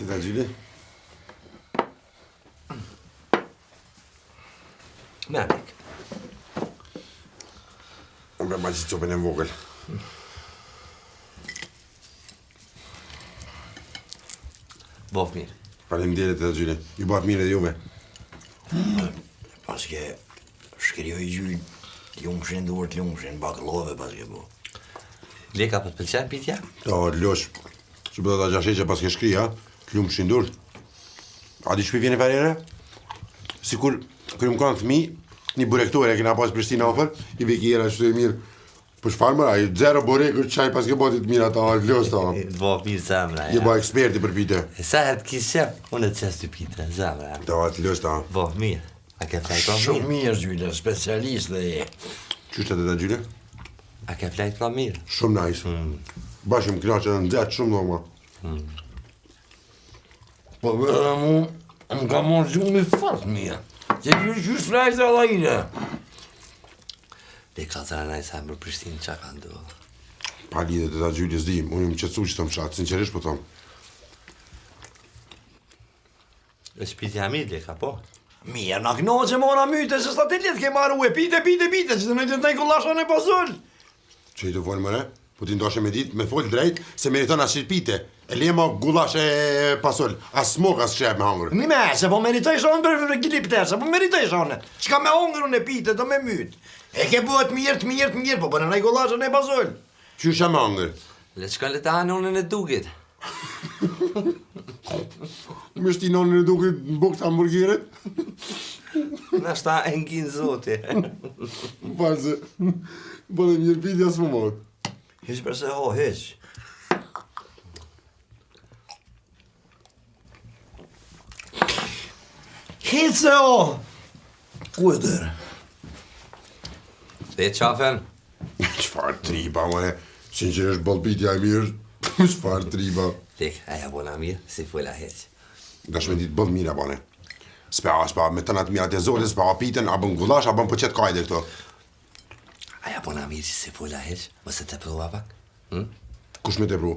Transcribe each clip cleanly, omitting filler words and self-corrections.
Teta Gjyli? M'għandek. Unë ma ġiet ċopen hemm vogel. Bof mir. Faleminderit Teta Gjyli. Ju baf mirë edhe juve. Paske shkrijoj gjyj ljumshin duhet ljumshin baklove paske po. Leka për të pëlqen pitja? O, losh. Që bëdo ta gjasheqe pas ke shkrija, t'lumë shindur. A di shpi vjene farere? Sikur, kërë më kanë thmi, një burektore e kena pas Prishtina ofër, i veki jera që të e mirë. Për shfarë mëra, i zero burekur qaj pas ke botit mira ta, los ta. Bof mirë zamra, Je ba eksperti për pite. Sa herë t'ki shef, unë të qes të pite, zamra. Ta, t'los ta. Bof mirë. A ke flajt pra Shumë mirë? mirë gjyla, specialist dhe je. Qyshtë Teta Gjyli? A ke flajt pra mirë? Shumë nice. Bashim knaqe dhe nëzet shumë do ma. Po bërë më ka mund shumë me fart mirë. Që gjysh flajt dhe lajnë. Leka zaranaj sa më Prishtinë qa ka ndodhë. Pa lidhe Teta Gjyli s'dim, unë më qëtësu që të më shatë, sinqerisht po thomë. Është pitja mirë, Leka, po? Mirë, na knoqe mora myte se sta të letë ke marru e pite, që të në të të kullasha në pazull. Që i të folë mëre? Po ti ndoshe me ditë, me folë drejt, se meriton as shirpite. E lema gullash e pasol, as smok, as shep me hangër. Një me, se po meritoj shonë për glip të se po meritoj shonë. Qka me hongër unë e pite, do me mytë. E ke bëhet mirë, po për në kullasha në pazull. Qysha me hangër? Le qka le ta hanë unën e dugit. Me shti nonën e duke në bukë të hamburgeret? Në shta e nginë zoti. Falë se, bële mirë pitja s'më mod. Hiq përse ho, hiq. Hiq se ho! Kujder. Dhe qafen? Qfar tripa, mëre? Sinqerisht bëllë pitja e mirë, qfar tripa. Lek, aja bona mirë, si fulla heq. Dash me ditë bëllë mirë, bane. S'pa, me të natë mirat e zotit, s'pa apiten, a bën gullash, a bën për qëtë kajde këto. Aja bona mirë që si fulla heq, mëse të prova pak? Kush me te pru?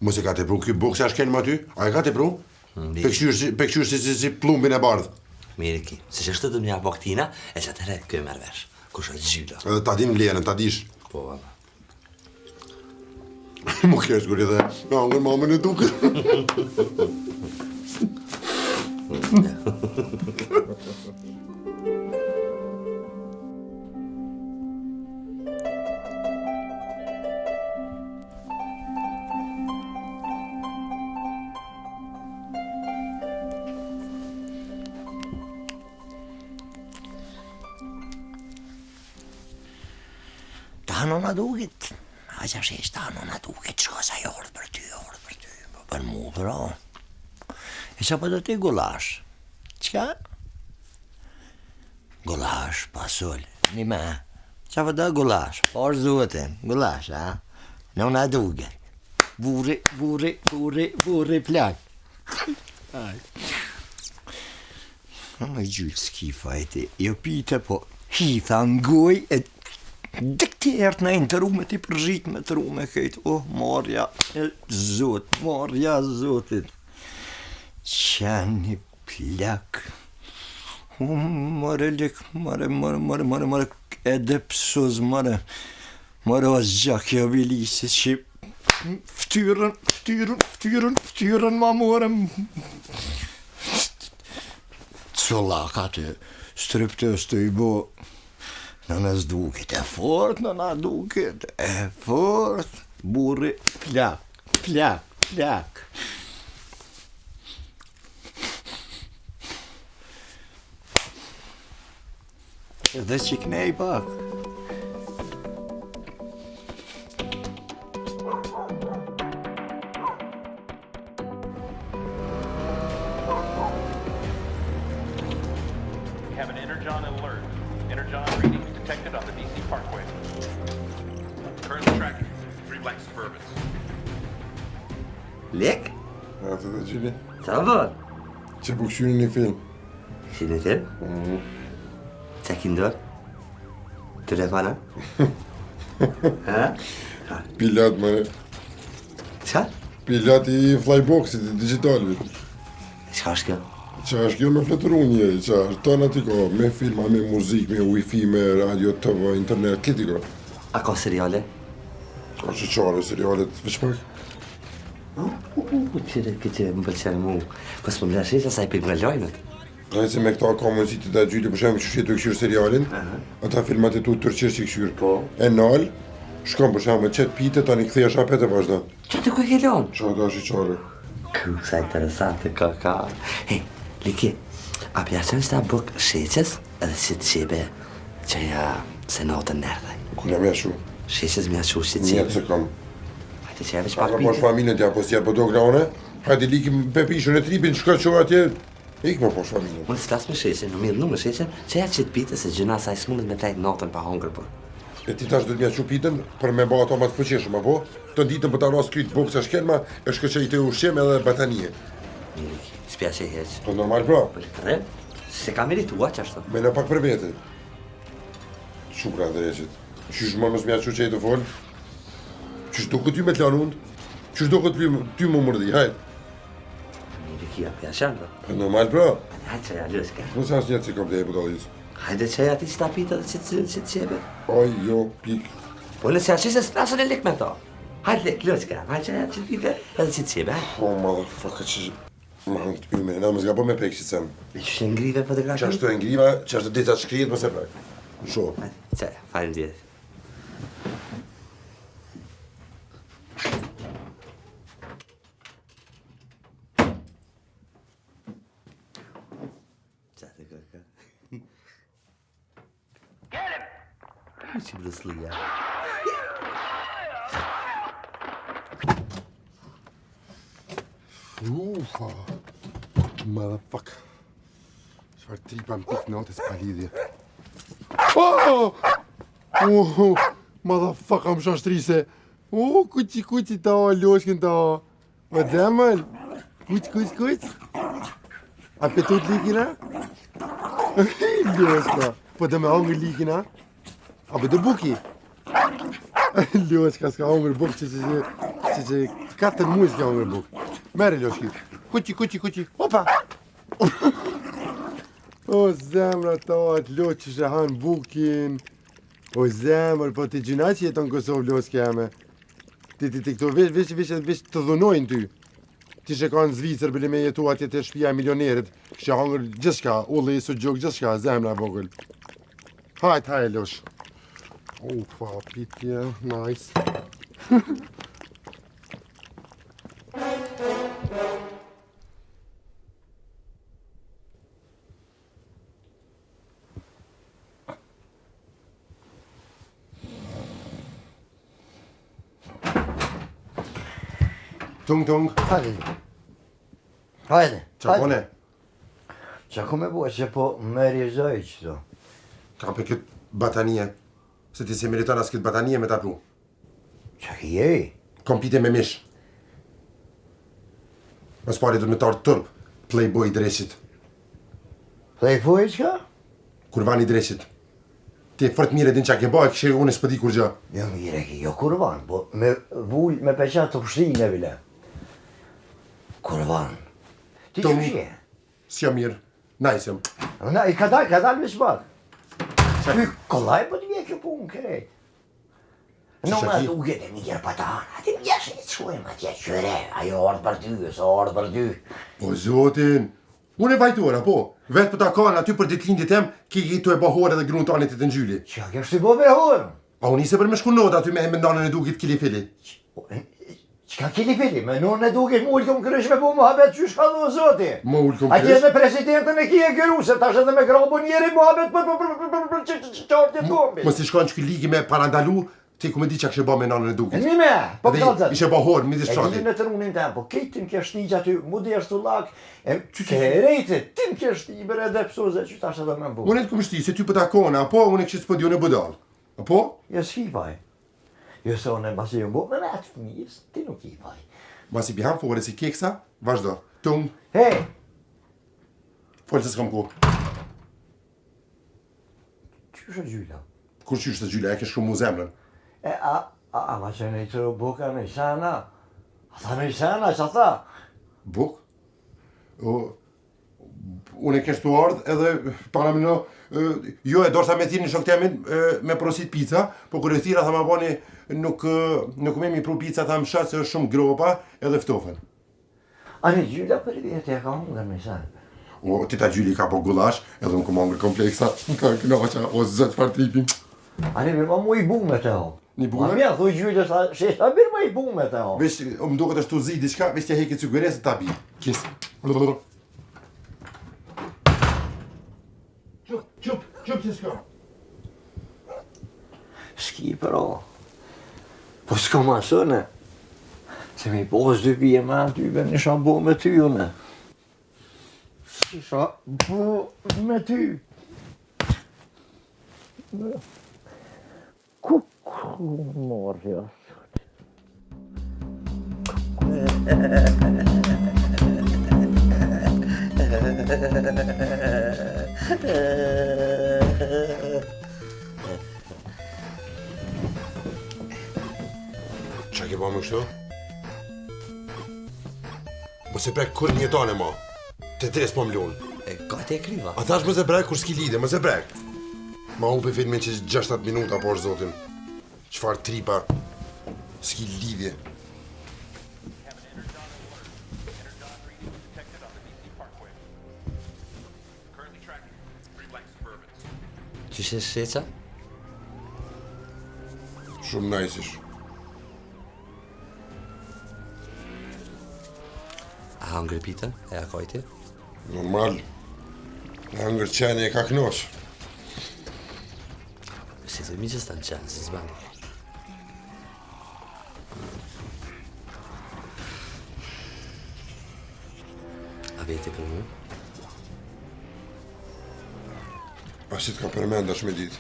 Mëse ka te pru, kjo bukë që është kelë më aty? A e ka te pru? Pekëshyr si plumbin e bardhë. Mirë ki, se që shtë të mja po këtina, e që të rejtë kjo mërë vesh. Kush është gjyla? Edhe ta din vlerën, ta dish. Po, baba. Mu kesh kur edhe, nga ngër mamën e duke. Ta nona duket. A që shesh ta nona duket, qka sa jordë për ty. Po për mu, pra. E që për të ti gulash? Qka? Gulash, pasull. Një me. Që për të gulash? Por zotin, gulash, a? Nona duket. Burri plak. Aj. Në gjyllë s'kifa e ti. Jo pite, po hitha ngoj e dek ti ert në të rume ti përgjit me të rume këjt. Oh, marja e zot, marja zotit. Qani plak. Mare lek, mare, edhe pësuz, mare o zgjakja bilisis që ftyrën ma morëm. Cullaka të striptës të i bo. Nënës duket e fort, nëna duket e fort. Burri plak. Edhe që kënej pak. We have an Energon alert. Energon readings detected on the DC Parkway. Currently tracking 3 black Suburbans. Lek? A, të të gjyli. Sa vën? Që po këshyri një film. Shine të? Qa ki ndor? Telefona? Ha? Pilat, mëre. Qa? Pilat i flyboxit i digitalit. Çka është kjo? Qa është kjo me fletëru njeri, qa është tona t'i ka, me filma, me muzik, me wifi, me radio, TV, internet, këti ka. A ka seriale? Ka që qare, serialet, veç pak. Këtë më pëlqenë mu. Pas më mlesh e sa i pik me lojmet. Gajtë se me këta ka mundësi të da gjyli, për shemë që shetë të këshyrë serialin, ata filmat e tu tërqirë që i këshyrë. Po. E nalë, shkam për shemë, qëtë pite, tani këtheja shapet e vazhda. Që të ku e ke lonë? Qa ta është i qare. Sa interesante ka. Hej, Liki, a pjaqen që ta bëk sheqes edhe si të qebe që ja se notën nerdhaj. Kuna me shu, Sheqes me ashu si të njëtë qebe. se kam. Hajde që e veç Pa pak ka posh pite. familjen t'ja, po s'ja po do grane, hajde likim pepishën e tripin, shka që atje, ik me posh familjen. Unë s'flas me sheqen, në mirë me sheqen, që ja qitë pite se gjëna sa i s'mundet me tajt notën pa hongër për. E ti tash do t'mja që pitën për me ba ato ma të fëqeshëm, apo? Të ditën për ta ras kryt boksa shkelma, e shkëqe i të ushqem edhe batanie. Mirë, Liki, s'pja që i heq. Po normal pra, Për të rem, se ka meritua që ashtu. me në pak për vete. Shukra dhe reqit. Qysh më mësë mja që që i të folë? Qysh do këtë ty me t'lanë undë? Qysh do këtë ty më mërdi, hajt. Mirë, Liki, a pjaqen dhe. Po normal pra, Hajde që ja lës ka. më sa s'njetë si kam të e budallis. Hajde që ja ti që ta pita dhe që të qebe. Oj, jo, pik. Po nëse ashtë se s'plasën e lik me ta. Hajde lik, lës ka. Hajde që ja që të pita edhe që të qebe, hajde. Oh, motherfucker, që... Ma hangë të pyme, na më zga po me pek që të sem. E që shë ngrive fotografi? Qashtu e ngriva, qashtu dita shkrijet, më se prek. Në shoh. Hajde, që, falem djetë. Qatë e kërka. U që brëslia. Ufa, motherfucker. Çfarë tripa më pik natës pa lidhje. Oh! Motherfucker, më shashtrise. Kuqi ta, loshkin ta. O zemël. Kuq. A petut likina? Loshka. Po dhe me hongër likina? A po dhe buki? Loshka s'ka hongër buk që 4 muaj s'ka hongër buk. Mere Loshki. Kuqi. Opa! O zemra ta, atë loqë që shahan bukin. O zemër, po ti gjina që jeton Kosovë Loshki jame. Ti këto veç të dhunojnë ty. Ti që ka në Zvicër bële me jetu atje të shpia e milionerit. Kështë hangër gjithshka, ulli, sugjok, gjithshka, zemra vogël. Hajt, Losh. Ufa, pitje, nice. Tung. Hajde. Qa kone? Qa ku me bua që po me rjezoj qëto. Ka për këtë batanie. Se ti se meriton as këtë batanie me ta pru. Qa ki jeri? Kompite me mish. Mas pari do me tarë tërp. Playboy dreshit. Playboy qka? Kurvani dreshit. Ti e fort mire din qa ke baj, kështë unë s'pëdi kur gjë. Jo mire ki, jo kurvan, po me vull me peqat të pështin e bile. Kurvan. Ti që shje? S'ja mirë. Najsëm. Na, i ka dal me shbat. Ty kollaj po të vje kjo punë kërejt. Në me duke të mirë pa ta, ati më jashtë një të shkojmë atje qëre, ajo ardhë për ty, së ardhë për ty. O zotin, unë e vajtuar, apo? Vetë për ta kanë aty për ditlindit tem, ki tu e bahore dhe grunë tanit të ngjyli. Qa kështë të bo me horë? A unë ishe për me shku nota aty me nanën e dukit kili fili. Qka kili fili, me nonën e duke mullë këmë kërësh me bu muhabet që shka do zoti. Mullë këmë Atje me presidentën e kje gëru, se tash edhe me grabu njeri muhabet për qartje bombi. Mos i shkon që ky ligi me parandalu, ti ku me di që kështë ba me nanën e dukit. Nime, po Dhe këllëzat. ishe bahore, midis E shati. gjithë në të runin tem, po kejtin kje shti që aty, mu dhe është të lak, kërejti, tim kje shti i bere edhe pësoze që tash edhe me bu. Unë e të këmë shti, se ty për ta kona, apo unë e kështë s'pëdi unë e budal. Apo? Jo s'kipaj. Jo se unë e basi ju bu, me me atë fëmijës, ti nuk kipaj. Masi bihan fore si keksa, vazhdo. Tung, Hej, folë se s'kam ku. që shë gjyla? Kur qysh të gjyla, e ke shku mu zemrën. E, a ma që në i të buka në sana, Tha me sana që tha. Buk? Unë e kështu ardhë edhe para më jo e dorsa me thirë një shok temin me prosit pizza, po kërë e thira tha ma bani nuk me mi pru pizza tha më shatë se është shumë gropa edhe ftofen. Ani gjylla për i vjetë e ka hungër me sana. O, tita Gjyli ka po gulash, edhe unë kom hongër kompleksa, ka kënaqa, o zëtë çfarë tripin. Ani me ma mu i bu me të ho. Një bu Ma me? mja, thuj gjylla shesha mirë ma i bu me të ho. Vesh, më duket është tu zi diçka, vesh t'ja heki cygëresë ta bi. Kis. Qup që s'ka. S'ki però. Po s'ka ma sëne. Se mi pos dy pije ma atyve në shambo me ty une. S'isha bo me ty. Kuku morja. Qa ke ba më kështu? Mos e prek kur një tane ma. Te tres po m'lunë. E gati e kriva. A thash mos e prek kur s'ki lide, mos e prek. Ma upe filmin që 6-7 minuta, por zotin. Qfar tripa. S'ki lidhje. Have an energon reading detected on the DC Parkway. Currently tracking 3 black Suburbans. Qyshe sheqa? Shumë najsish. A hangri pitën? E a kajti? Normal. E hangër qeni e ka knosh. Si të miqës të në qenë, se zbani. A veti për mu? Pasit ka përmendash me ditë.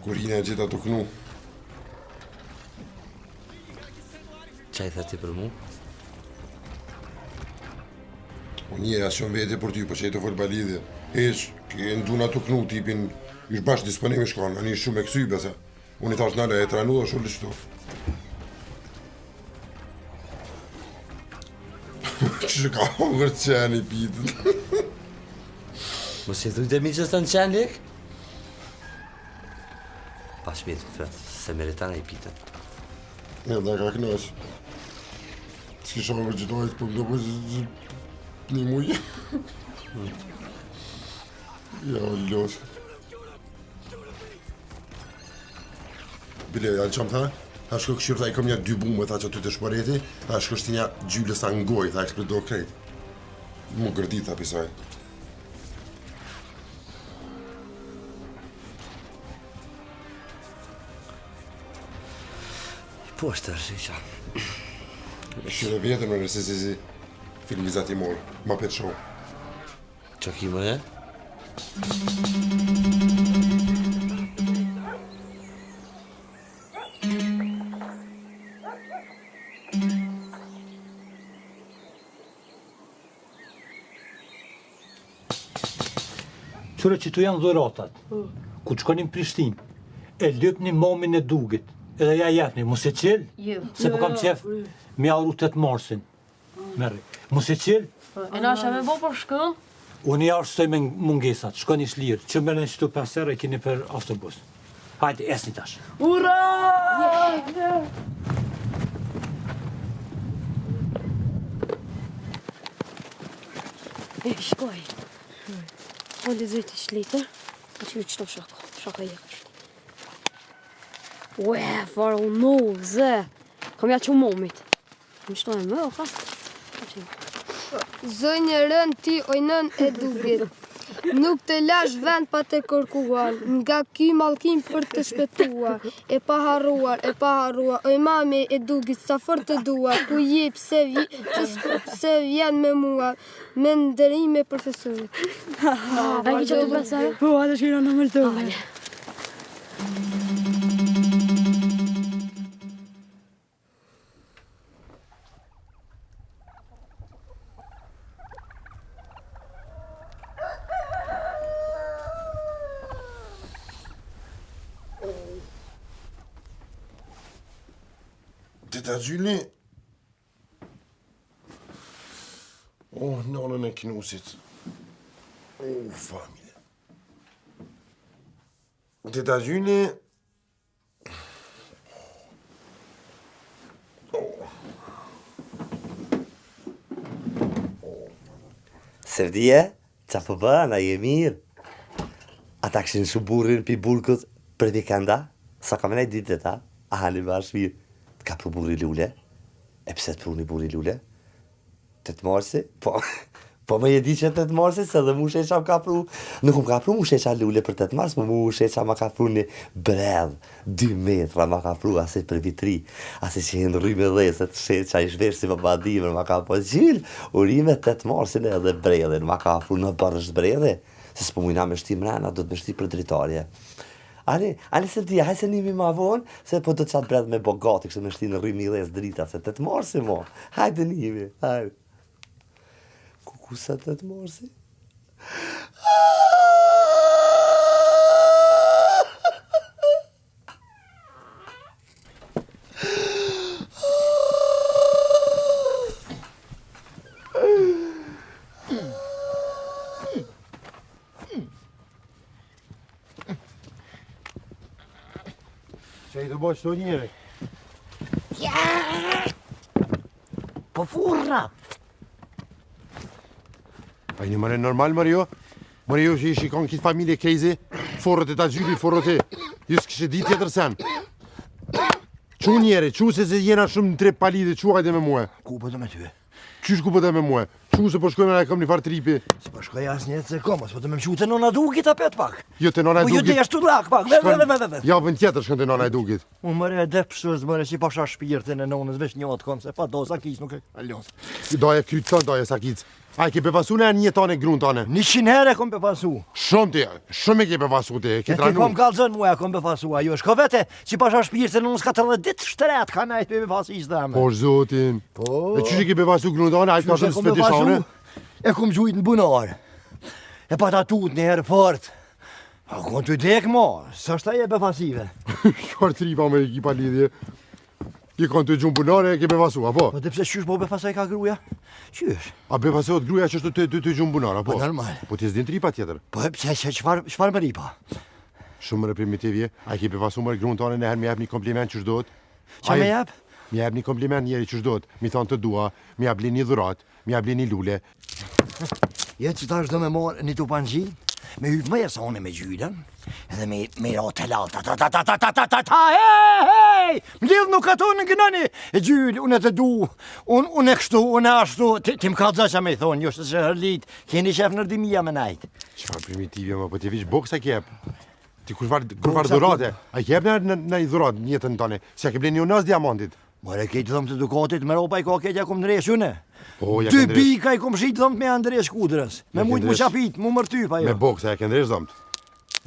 Kur hine e gjitha të knu. Qa i thati për mu? O njëra shumë vete për ty, po që e të folë balidhe. Esh, ke nduna të knu tipin, ish bashkë disponimi shkon, ani shumë e kësy besa. Unë i thash nale, e tranu dhe shumë lështu. Që ka hongër qeni pitën. Mos i thujtë e miqës të në qenë lik? Pa shmirë, fret, se meritana i pitën. E da ka knosh. S'ki hongër gjithojt, po më do përë një mujë. Ja, o losë. Bile, alë që më tha? Tha shko këshirë, tha i kom një 2 bumë, tha që ty të shporeti, tha shko shti një gjyllës ta ngoj, tha eksplodo krejt. Mu gërdit, tha pisaj. Po është të rrisha. Shire vjetër me nëse si film vizatimor, ma pet show. Qa ki më ne? Qëre që tu janë dhuratat, ku të shkonim Prishtin, e lypni momin e dugit, edhe ja jepni, mos e qil, se po kam qef me auru 8 marsin. Merri, mos e qil, E na shë me bo për shkëll? unë i arshtoj me mungesat, shkoni shlirë, që mërën qëtu 5 herë e kini për autobus. Hajde, esni tash. E, shkoj. O le zëjt i shlitër, a që qëto shaka jekash. Ue, farë u no, zë. Kam ja që momit. Më qëto e më, o ka? Zonjë rën ti ojnën e dugit. Nuk të lash vend pa të kërkuar, nga ky mallkim për të shpëtuar. E pa harruar, oj mami e dugit, sa fort të dua, ku je pse vjen me mua, me ndërime profesorit. A ki që të besarë? Po, atë shkira në mërtu. Tita Gjyli, Nonne är knosigt. Familj. Aux États-Unis... Sevdije, ca po bëna, je mirë. Ata këshin shuburin pi burkut për vikenda, sa ka menaj ditë ta, a hani bash mirë. Ka pru burri lule, e pse të pru një burri lule? Të të marsi, po me je di që të të marsi, se dhe mu sheqa ka pru, nuk më ka pru mu sheqa lule për të të mars, mu sheqa ma ka pru një bredh, 2 metra ma ka pru, asi për vitri, asi që jenë rrime dhe, se të sheqa i shvesh si për badimër, ma ka po gjilë, urime të të marsin edhe bredhin, ma ka pru në bërsh bredhe, se s'po mujna me shti mrena, do të me shti për dritarje. Ani se dhja, haj se nimi ma vonë, se po do të qatë bredh me bogati, kështë me shti në rrimi dhe drita, se të të marsi mo, hajde nimi, hajde. Kusa të të marsi? Që i të bëjë qëto njëri? Po furra! A një mërë normal, Mario? Mario që i shikon këtë familje kejzi, forët e ta gjyri, forët e. Jusë kështë di tjetër sen. Qu njeri, qu se jena shumë në tre palidhe, qu hajde me muhe. Ku po të me ty? Qysh ku po të me muhe? Qu se po shkojme në e kam një farë tripi. Se po shkoj as njëtë se kom, as po të me mshu të nona dugit apet pak. Jo të nona e Po ju dugit. dhe ashtu lak pak, ve. Javën tjetër shkën të nona e dugit. Unë mërë e depshës, mërë që i pasha shpirtin e nonës vesh njët kom, se pa do sa kis nuk e alios. Doje kytë tënë, doje sa kic. A i ke bevasu në një tane grunë tane? 100 herë kom befasu. Shumë ti, shumë e ke bevasu ti, ke E ti tranu. kom kalzën mua kom befasu, ajo shko vete, që pasha shpirtin e nonës 40 ditë shtret, ka najt me befasis dhe me. Po zotin. Po. Dhe qysh e ke bevasu grunë tane, a i ka shumë spetishane? E kom gjujt në bunar. E pa ta tut një herë fort. A kon të dek ma, së është e befasive. Shkar tripa me ekipa lidhje. I kanë të gjumë bunare, ke bevasu, apo? Po dhe pse qysh po befasaj ka gruja? Qysh? A befasohet gruja që është të gjumë bunare, apo? Po normal. Po ti s'din tripa tjetër. Po pse çfarë më ripa? Shumë më primitivje. A i ke bevasu më grunë tane nëherë mi jep një kompliment që shdojt. Qa me jep? Mi jep një kompliment njeri që shdojt. Mi thonë të dua, mi jep një dhurat, mi jep një lule. Jetë që ta është do me morë një tupanqi, me hypë më jesone me gjyden, edhe me ro të lalë, ta, hej, më lidhë nuk ato në gënëni, e gjyllë, unë e të du, unë e kështu, unë e ashtu, ti më ka të që me i thonë, jo shtë që hërlit, keni shef nërdimia me najtë. Qëfar primitivje, më, po ti vish boksa kjep. Ti kur farë dhurate, a kjep në i dhurat njëtën tane, se a ke ble një unas diamantit. More kejtë dhëmë të dukatit, me ropa i ka kejtë ja kom nëresh une. Po, ja 2 ke bika i kom shqitë dhëmë me andresh kudrës, me mujtë mu qapit, mu mërtypa jo. Me boksa, ja ke ndresh dhëmt.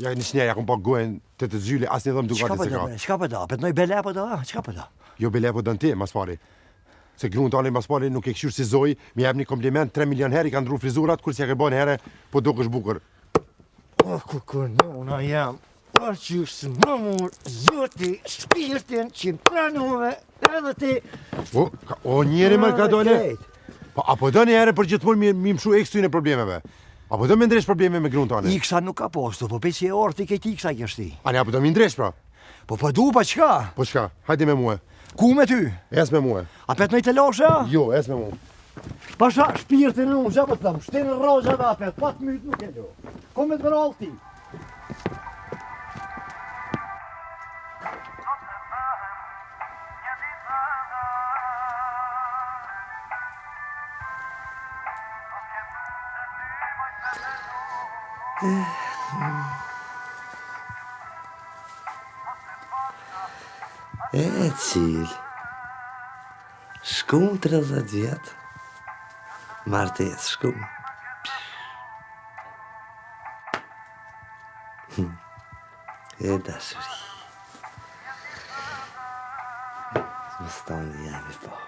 Ja një shnjerë, ja kom pa gojen të të zyli, as një dhëmë dukatit se ka. Qka për da? Për të noj bele për da? Qka për da? Jo bele po dënë ti, mas pari. Se grunë tani mas pari nuk e këshur si zoj, mi jep një kompliment, 3 milion herë i kanë ndru frizurat, kur si ja ke bën herë, po do kësh bukur. O, kukur, nona jam, o qështë më mur, zoti, shpirtin, që më pranove, edhe ti. O, njeri më ka dole. Apo do një herë për gjithmonë mi mshu ekstu në problemeve. Apo do me ndresh probleme me grunë tani. Iksa nuk ka postu, po pesi e orti kejt iksa kështi. Ani, apo do mi ndresh pra? Po du pa qka? Po qka, hajde me muhe. Ku me ty? Es me muhe. A pet nëjtë losha? Jo, es me muhe. Pasha shpirtin në unë, gjabët thëmë, shtinë roja dhe apet, pat mytë nuk e do. Komet për alti. E qilë, shkum 30 vjetë, martes shkum. E dashuri. Më stani jam i parë.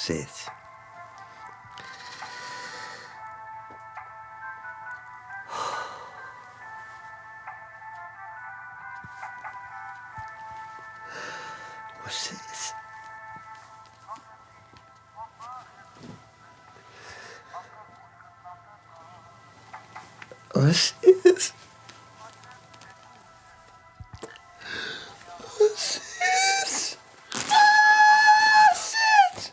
Sec. Vocês. Vocês. Ah, shit!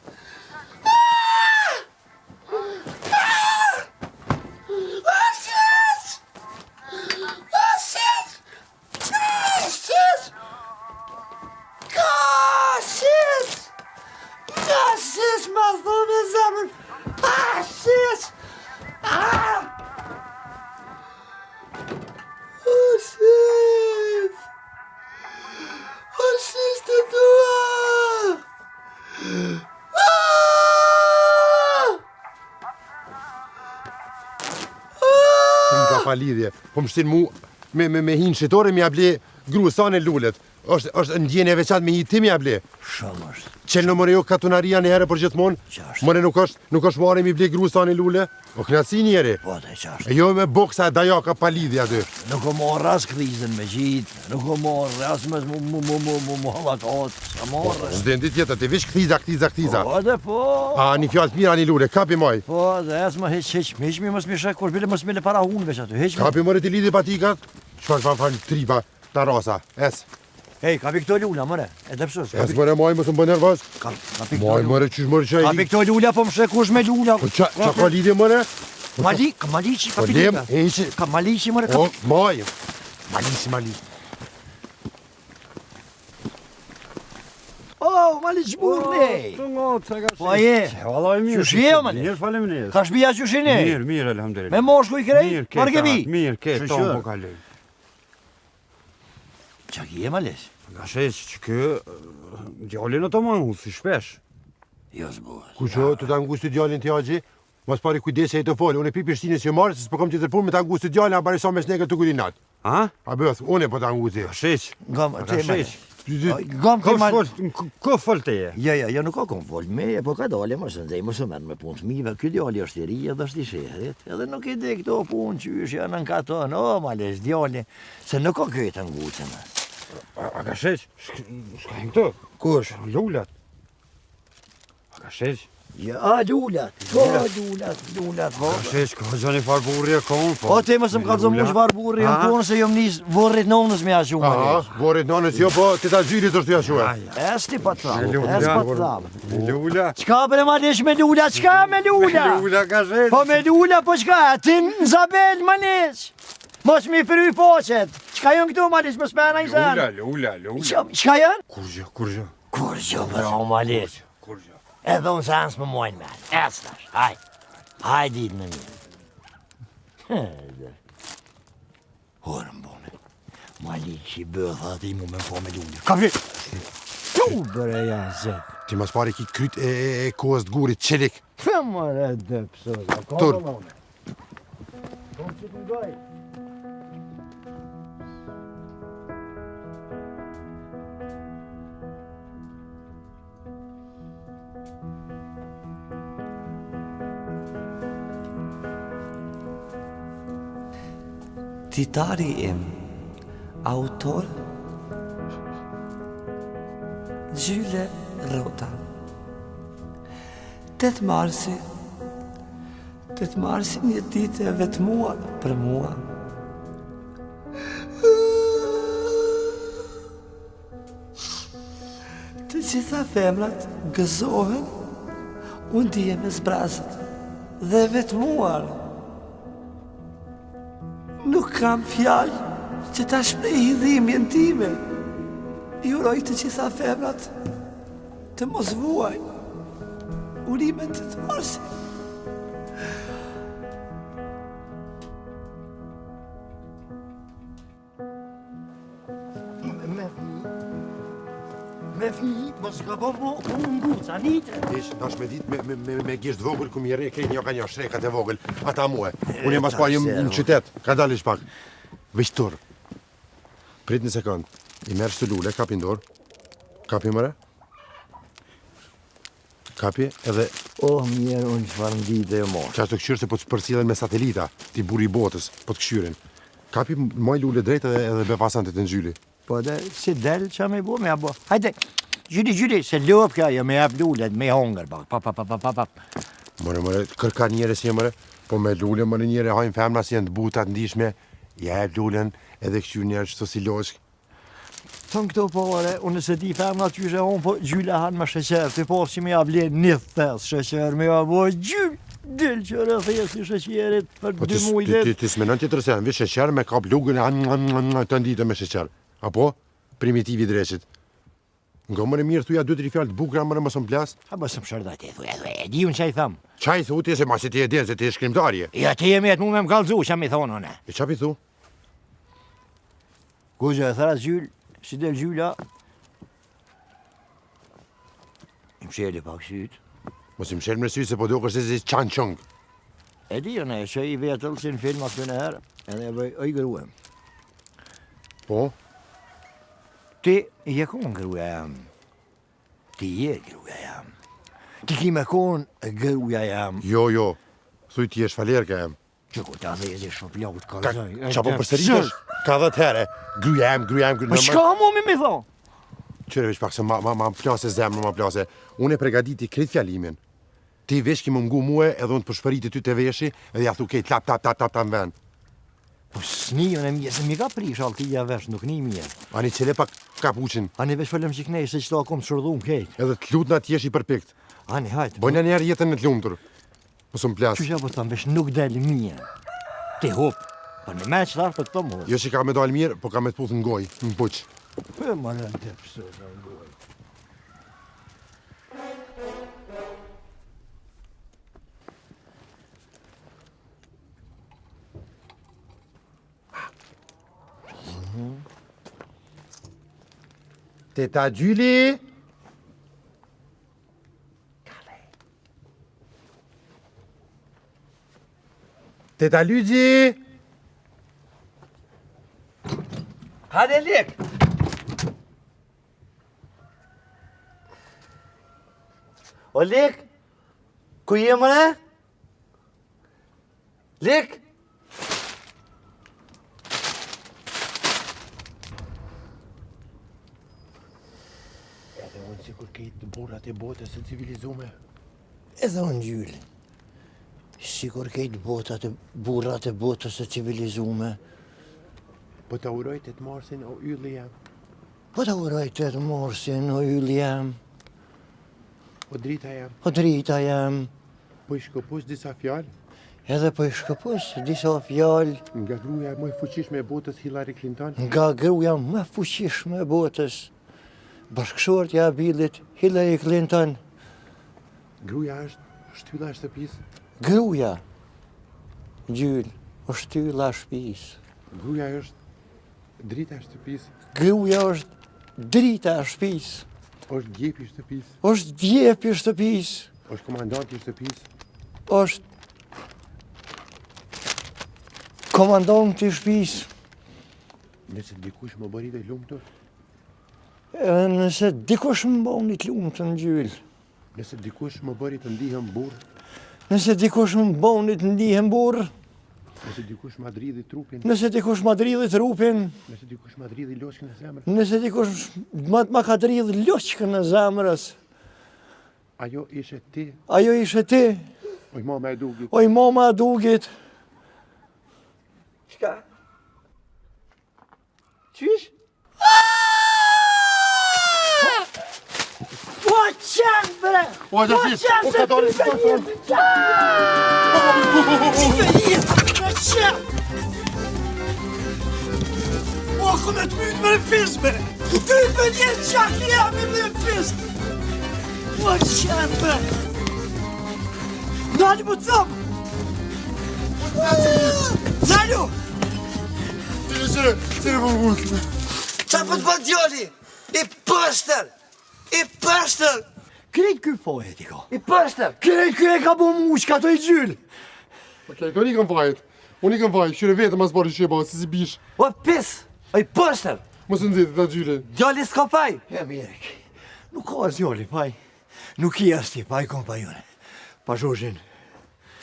Ah! Ah! Ah, shit! Ah, shit! Ah, shit! Ah, shit! Ah, shit, my thumb is ever. Ah, shit! Ah! Oh, shit! Oh, shit, det doa! Ka pa lidhje. Po më shtin mu me hinë shqitore mi able grusan e lullet. është ndjenje e veçantë me hi ti mi able. Shumë është. Qelë në mëre jo katunaria një herë për gjithmonë. Qashtë. Mëre nuk është marrë mi ble grusan e lulle. O knatësi njeri. Po të qashtë. E jo me boksa e dajaka pa lidhje aty. Nuk o morë as krizën me gjitë, nuk o morë as me mu halakat, sa morë. Zdendi tjetër, ti vish këtiza. Po dhe po. A një fjallë të mira një lulle, kapi maj. Po dhe as më heq mi mos mi shek kur bile mos mi le para hunve që aty, heq mi. Kapi mëre ti lidi patikat. Qëfar fan tripa, tarasa, es. Hej, kapi këto lula, mëre, e dhe pësus. Es mëre maj, mësë më bë nervos. Kapi Maj mëre qysh mëre që Kapi këto lula, po më shekush me lula. Qa ka lidhje mëre? Maliqi, Po kapi lem, lula. heqi. Ka maliqi, mëre, O, kapi. maj. Maliqi. Oh, maliq burni. Po je. Vallaj mirë. Qysh je, o maliq? Mirë, faleminderit. Ka shpia qyshin e? Mirë, elhamdulillah. Me moshku i krej? Mirë, ke. Margevi? Mirë, ke, Shqyr. tonë po kaloj. Qa ki je, maliq? Nga shesh që kë, djallin o të mangu, si shpesh. Jo zbuhet. Ku që të ta ngusti djallin të agji, mos pari kujdese e të folë. Unë e pi Prishtinës që marë, se s'pëkom që tërpun me ta ngusti djallin, a bari sa me snegër të kulinat. A? A bëth, unë e po ta ngusti. Nga shesh. Gam, Nga te shesh. Gam te maliq. Ko fol të je? Jo, nuk ka kom fol me, po ka dole më së nëzej, më së menë me punë të mive, ky djali është i ri edhe është i shehrit, edhe nuk i di këto punë qysh janë në katon, o, maliq, djali, se nuk ka këtë ngucën. A ka shesh? Shka hin këto? Kush? Lullat. A ka shesh? Ja, lullat, po, lullat, po. Ka shesh, ka gjani farë burri e konë, po. O, te më së më ka të mush varë burri, në konë se jom njës vorrit nonës me ashu, Aha, maliq. vorit nonës jo, po të ta gjyrit është të jashua. Esti pa të thamë, Lula. esti pa të thamë. Lulla. Qka bre maliq me lullat, qka me lullat? Lulla ka shesh. Po me lullat, po qka, ti në zabel, maliq. Mos mi fry poqet. Qka jën këtu, maliq, më spena i zanë? Lulla. Qka jën? Kur gjë. Kur gjë, bro, maliq. Kur gjë. Edhe unë sans më mojnë me. Estash, haj. Haj ditë në mirë. Horën bone. Maliq i bëtha ati mu me po me lullat. Ka fi. Tu, bre, janë zë. Ti mas pari ki kryt e kohës të gurit qelik. Femare dhe pësëza. Tur. Kom që të ngoj. Titari im, autor, Gjyle Rota. 8 marsi një ditë e vetmuar për mua. Të gjitha femrat gëzohen, unë dihem e zbrazët dhe vetmuar. Nuk kam fjalë që ta shpreh hidhimjen time. Juroj të gjitha femrat të mos vuajnë urimet të të marsit. Me fi, mos ka po po nguca, nitë. Ish, dash me dit me gisht vogël, ku mjere, krejt një ka një shtrekat e vogël, ata muhe. Unë e mas pari në qytet, ka dalish pak. Vishtur. Prit një sekund. I merë së lule, kapi ndorë. Kapi mëre. Kapi edhe O, mirë, unë që farë ndi dhe mos. që ashtë të këshyrë se po të përcillen me satelita, ti buri botës, po të këshyrin. Kapi maj lule drejt edhe befasante të nxyli. Po dhe si del që me bo, me abo. Hajde, gjyri, se lop kja, jo me ap lullet, me hongër, pa. Mëre, kërka njëre si mëre, po me lule mëre njëre hajnë femna si janë të butat ndishme, ja e lulen edhe këshyr njerë qëto si loshk. Thënë këto pare, unë se di femna ty që honë, po gjyla hanë me sheqer, të po që me ablen një thes sheqer, me abo gjyl, dil që rëthjes i sheqerit për 2 mujtet. Ti s'menon tjetër se janë vi sheqer me kap lugën të ndite me sheqer. Apo? Primitivi dreqit. Nga mëre mirë thuja 2-3 fjallë të bukra mëre mësë më plas. Ha bësë më shërda ti, thuja, di unë që i thëmë. Qa i thu ti se ma si ti e din, se ti e shkrimtarje. Ja, ti e me të mu me më kalëzu, që mi thonë une. E qa pi thu? Guzë e thëra gjyl, si del gjyla, i msheli pak sytë. Mos i mshel me sy se po do kërse si qanë qëngë. E di unë, që i vetëll si në film atë në herë, edhe e bëj oj gruem. Po? Ti je konë gruja jam. Ti je gruja jam. Ti ki me konë gruja jam. Jo. Thuj ti e shfalerka jam. Që ku ta dhe jezi shumë plakut Qa kalëzoj. po përsëritesh? Ka 10 herë. Gruja jam. Po shka mu mi thonë? Qyre veç pak se ma plase zemrë, ma plase. Unë e pregaditi kret fjalimin. Ti vesh ki më ngu muë edhe unë të përshpëriti ty të veshi edhe ja thu kej tap në vend. Po s'ni unë e mje, se mi ka prish altia vesh, nuk ni mje. Ani qele pak kapuqin. Ani vesh fëllëm që knej, se qëta kom të shërdhum kejt. Edhe të lut na t'jesh i përpikt. Ani hajtë. Bojnë njerë jetën në t'lumëtur. Mos më plas. Qysha po thëmë, vesh nuk del mje. Ti hup. Po në me qëtar për të të mu. Jo që ka me dalë mirë, po ka me t'puth në goj, në puq. Po më në të pësë në goj. Teta Gjyli? Teta Lygji? Hajde lek! O lek? Ku je mëre? Lek? Edhe unë si kur kejtë të burrat e botës e civilizume. Edhe unë gjyli. Si kur kejtë burrat e botës e civilizume. Po ta uroj të marsin o ylli jam. Po ta uroj të marsin o ylli jam. O drita jam. O drita jam. Po i shkëpus disa fjallë. Edhe po i shkëpus disa fjallë. Nga gruja më e fuqishme e botës Hillary Clinton. Nga gruja më fuqishme e botës. Bashkëshortja e Billit Hillary Clinton. Gruja është shtylla e shtëpisë. Gruja, gjyl, është shtylla e shtëpisë. Gruja është drita e shtëpisë. Gruja është drita e shtëpisë. Është djepi i shtëpisë. Është djepi i shtëpisë. Është komandanti i shtëpisë. Është komandanti i shtëpisë. Nëse dikush më bëri të lumtur. Nëse dikush më bëni të lumtur në gjyl. Nëse dikush më bëri të ndihem burr. Nëse dikush më bëni të ndihem burr. Nëse dikush ma dridhi trupin. Nëse dikush ma dridhi trupin. Nëse dikush ma dridhi loqkën e zemrës. Nëse dikush ma ka dridhi loqkën e zemrës. Ajo ishe ti. Ajo ishe ti. Oj mama e dugit. Oj mama e dugit. Shka? Qysh? Po qenë, bre! O, Gjafis! O, ka dori! O, ku me të mytë me në fizme! Ty për një qakë jam i me në fizme! Po qenë, bre! Nani më të thëmë! Nani! Sire më mundë! Qa për të bëtë djoli? I pështër! I pështër! Krejt këj fojë ti ka. I pështër! Krejt këj e ka bo mushka të i gjyllë. Okej, unë i kam vajt. Unë i kam vajt. Shyre vetëm as bërë shqeba, si bish. O pis! O i pështër! Mos në nxiti, ta gjyre. Djoli s'ka faj! E mirek, nuk ka as joli, faj. Nuk i asti, pa i kompajone. Pa zhoshin.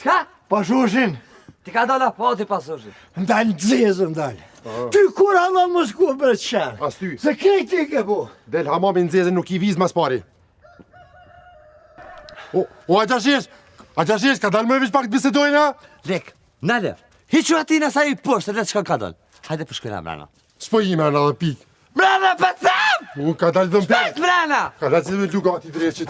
Çka? Pa zhoshin. Ti ka dalë pati pasoshin. Ndalë dzezë, ndalë. Ty kur haman më shku për të qenë? As ty. Se krejt ti ke po. Del hamamin nxezën nuk i viz mas pari. O, a gjashesh, ka dalë më vish pak të bisedojna? Lek, nale. Hiqu atina sa i poshtë, le të shka ka dalë. Hajde për shkojna brana. S'po ime në dhe pik. Brana, për tham! Ka dalë dhëmë pek. Shpet brana! Ka dalë që dhe luka ati dreqit.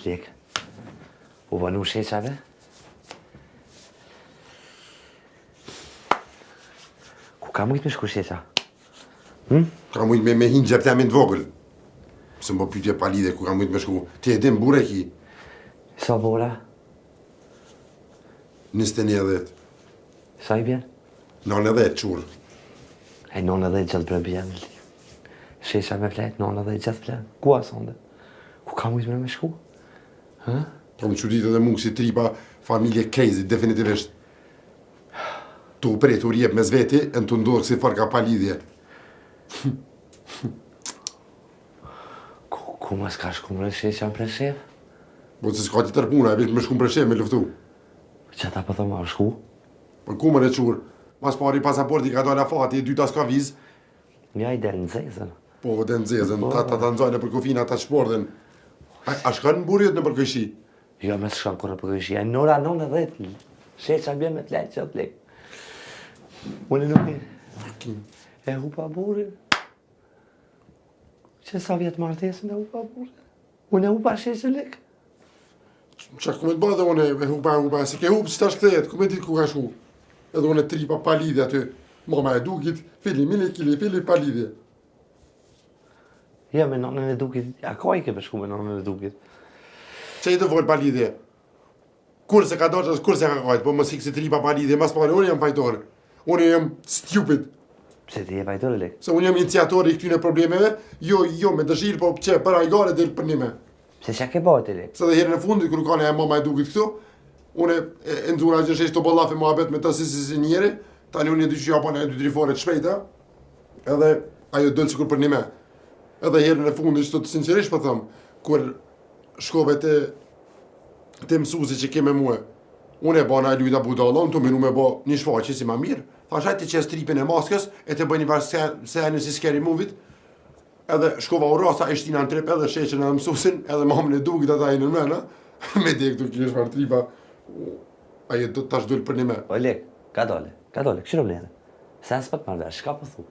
Lek, u vanu sheqave? Ku ka mujt me shku sheqa? Ka mujt me hinë gjeptemin të vogël. Se më pytje pa lidhe ku ka mujt me shku. Ti e dim bure ki. Sa bora? 21. Sa i bjen? 90 qurë. E 90 gjithë bre bjen. Sheqa me flet, 90 gjithë flet. Ku asonde? Ku ka mujt me shku? Po më qudit edhe mungë si tripa familje crazy, definitivisht. Tu prej, tu rjep me zveti, e në të ndodhë kësi farë ka pa lidhje. Ku më s'ka shku më sheqa më shef? Po që s'ka ti tërpuna, e vesh me shku më shef me luftu. Që ta pëthë më shku? Po ku më në qurë? Mas pari pasaporti ka dojnë a fati, e dyta s'ka vizë. Nja i del në zezën. Po, dhe në zezën, ta të nëzojnë për kufina, ta shpordhen. A shkën në burjet në përkëshi? Jo, me s'shkën kërë përkëshi. E nora 90. Sheqa bjen me të lejtë që të lejtë. Unë nuk e hupa burin. Që sa vjetë martesën e hupa burin? Unë e hupa sheqë lek. Qa ku me të bëdhe dhe unë e hupa, si ke hupë që ta shkëtet, ku me ditë ku ka shku. Edhe unë e tripa pa lidhje aty. Mama e dukit, fili, mili kili, fili pa lidhje. Ja, me nonën e dukit. A ka i ke përshku me nonën e dukit? Që i të volë pa lidhje? Kur se ka doqës, kur se ka kajtë, po më sikë si tripa pa lidhje, mas pare, unë jam fajtore. Unë jam stupid. Pse ti e fajtore, lek? Se unë jam iniciatori i këtyne problemeve, jo me dëshirë, po që për ajgare dhe për njime. Pse qa ke bajtë, lek? Se dhe herën e fundit, kërë kane e mama e dukit këtu, unë e ndura gjëshesh të bollafe mua bet me të si njeri, tani unë e dy që japon e dy trifore të shpejta, edhe ajo dëllë që kur për njime. Edhe herën e fundit që të sinqerisht për thëmë, kur shkove të mësuzi që ke me muë, unë e bana e lujta budalla, unë të minu me ba një shfaqe si ma mirë, thash hajtë të qes tripin e maskës, e të bëj një varë sene si scary movie, edhe shkova u rasa e shtina në trip, edhe sheqen edhe mësusin, edhe mamën e dugit ata i në mena, me dhe këtu kjesh varë tripa, aje do të tash dull për një me. O lek, ka dole, këshiro mlede. Se në s'pat marrë, shka po thu?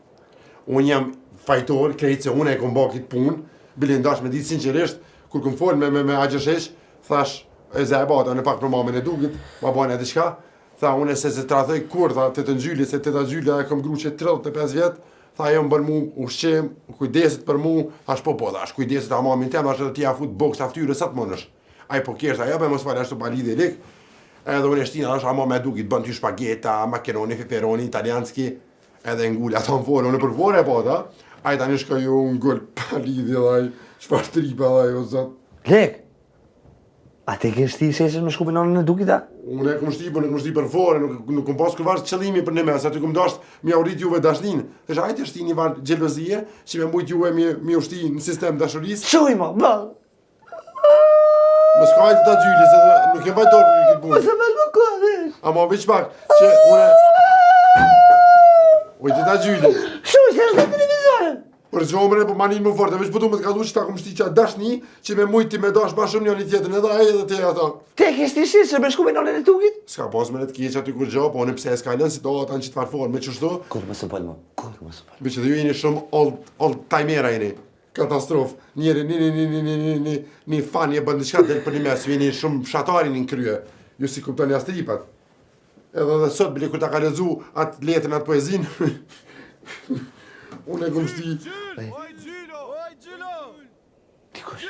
Unë jam fajtor, krejtë se unë e kom ba kitë punë, bile ndash me ditë sinqerisht, kur këm folë me agjëshesh, thash, e ze e bata, në pak për mamën e dugit, ma bane e diqka, tha unë e se të rathoj kur, tha të njyli, se të njyli e kom gru që 35 vjetë, tha jo më bën mu ushqem, kujdesit për mu, thash po, thash kujdesit a mamin tem, thash edhe ti a fut boks aftyre sa të mënësh. Aj po kjerës, ajo be mos fare ashtu pa lidhe lik, edhe unë e shtina, thash a mamën e dugit, bën ty shpageta, makaroni, peperoni, italianski, edhe ngulli, ato më folë, unë për fore e pata, aj tani shka jo ngull pa lidhe, dhaj, shfar tripa, dhaj, o zot. Lek, a te ke shti sheqen me shku me nonën e dukit, a? Unë e kom shti për fore, nuk kom pas kërvarë qëllimi për në mes, aty kom dasht mi aurit juve dashnin. Dhe shë ajte shti një varë gjelëzie, që me mujt juve mi ushti në sistem dashuris. Shuj ma, ba! Më s'ka ajte ta gjyli, se dhe nuk e vajtorë për këtë punë. Se vel më kërë! Ama veç pak, që une... Ujte ta gjyli. Shuj, se në televizorën! Për gjomëre, për manin më forte, veç pëtu me të kazu që ta kom shti qa dashni, që me mujt ti me dash ma shumë një tjetën, edhe aje edhe te ata. Te ke shti sheqen me shku me nonën e dukit? S'ka pas me në të keq aty kur gjo, po në pse s'ka lënë si do ata në qitë farfor, me qështu? Kur më së pëllë më, kur më së pëllë. Be që dhe ju jeni shumë old timera jeni. Katastrof. Njeri, një fan je bëndë qka del për një mes, ju jeni shumë fshatarin në krye. Ju si kuptoni as tripat. Edhe dhe sot, bile kur ta ka lezu atë letën atë poezin, unë e kom shti. Dikush.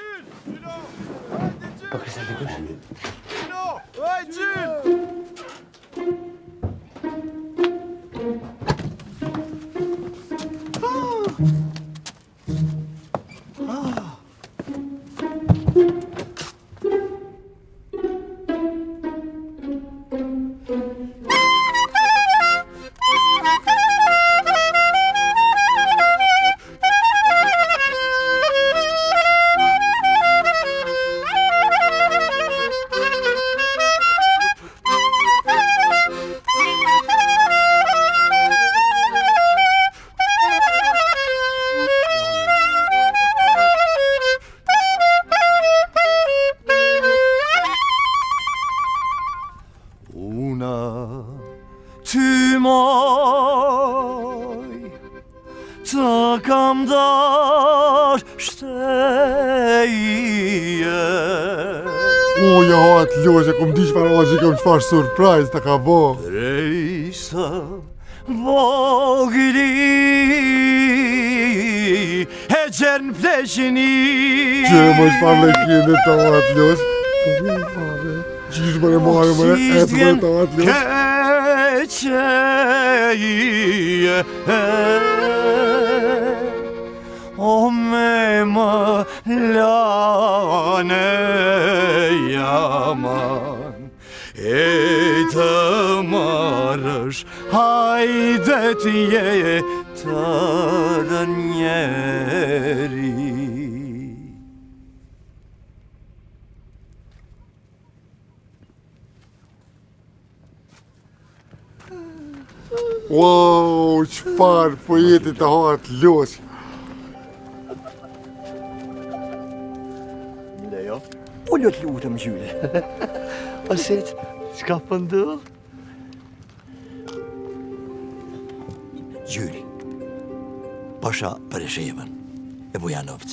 Po kërsa dikush? të kam dashteje. O, ja hatë loqe, kom di çfarë aqi, kom çfarë surprise të ka bo. Rejsa vogli e gjern pleqeni. Që më çfarë lekinde të hatë loqe. Qishë më në marë, më në etë më të hatë loqe. Keqeje o me më lane jaman e të marrësh hajde t'je të njeri. Wow, çfarë pojeti të hatë loqe. Lejo, ullë të lutëm gjyre. O shit, çka po ndodh? Gjyri, pasha për e shevën e Bujanovc,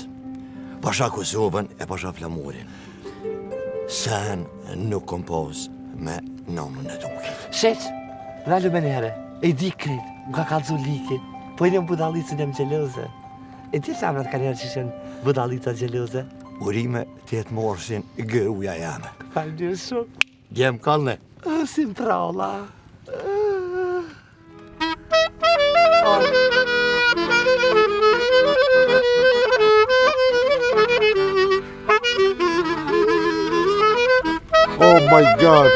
pasha Kosovën e pasha Flamurin. Sen nuk kompoz me nomën e tukit. Shit, rallu me njëre, e di kret, m'ka kalzu liki, po e një budalicën e më gjeloze. E ti femrat ka njerë që shenë budalica gjeloze? Urime të jetë morsin gëruja jame. Falë një shumë. Djem kalne. Si më pralla. Oh my god.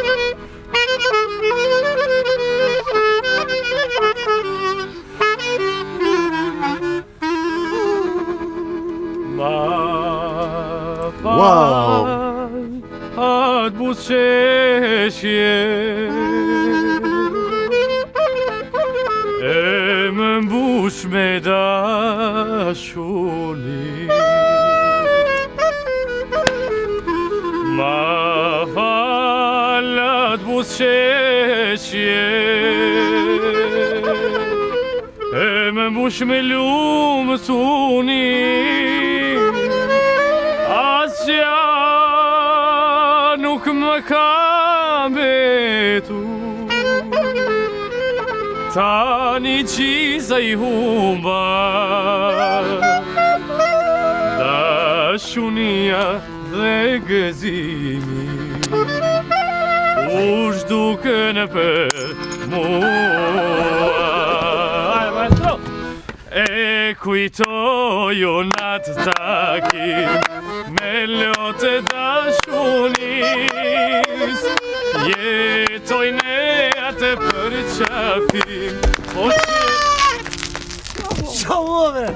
Wow. Atë busqeshje e më mbush me dashuni. Ma fal atë busqeshje e më mbush me lumë thuni. Asja nuk më ka betu, tani qiza i humba, dashunia dhe gëzimi u zhduken për mua. E kujtoju natë takim me lotë dashunis, jetoj ne atë për qafim. Qa ove?